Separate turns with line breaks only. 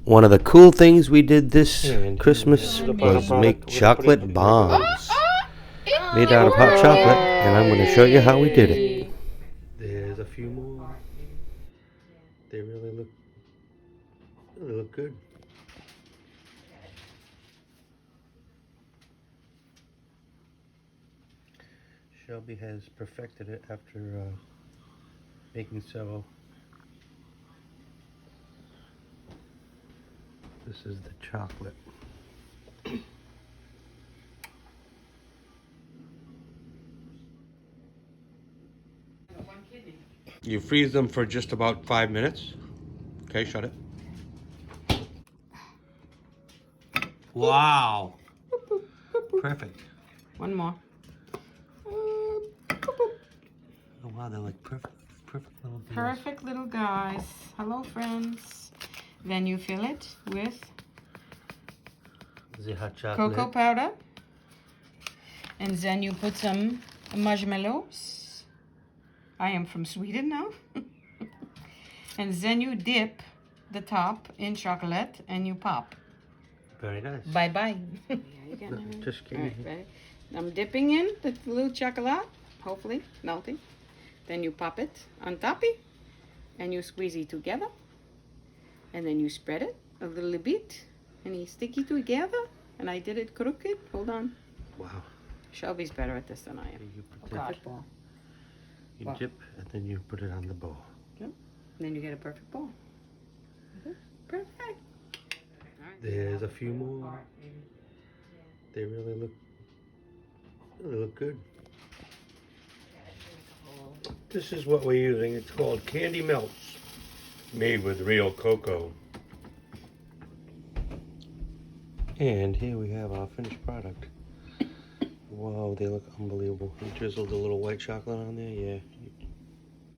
One of the cool things we did this
And
Christmas
the
was
byproduct,
make
we're gonna
chocolate
put it in the
bombs. Made out of hot chocolate, and I'm going to show you how we did it. There's a few more. They really look good. Shelby has perfected it after making several. This is the chocolate. You freeze them for just about 5 minutes. Okay, shut it. Wow. Perfect.
One more.
Oh wow, they're like perfect little deals.
Perfect little guys. Hello, friends. Then you fill it with
The hot chocolate.
cocoa powder. And then you put some marshmallows. I am from Sweden now. And then you dip the top in chocolate and you pop.
Very nice.
Bye-bye.
Just kidding.
Alright, ready? I'm dipping in the little chocolate, hopefully melting. Then you pop it on top and you squeeze it together. And then you spread it a little bit and you stick it together. And I did it crooked. Hold on.
Wow.
Shelby's better at this than I am.
You put
Perfect ball.
You
Wow.
dip and then you put it on the bowl.
And then you get a perfect ball. Perfect.
There's a few more. They really look good. This is what we're using. It's called Candy Melts, made with real cocoa. And here we have our finished product. Wow, they look unbelievable. You drizzled a little white chocolate on there, yeah.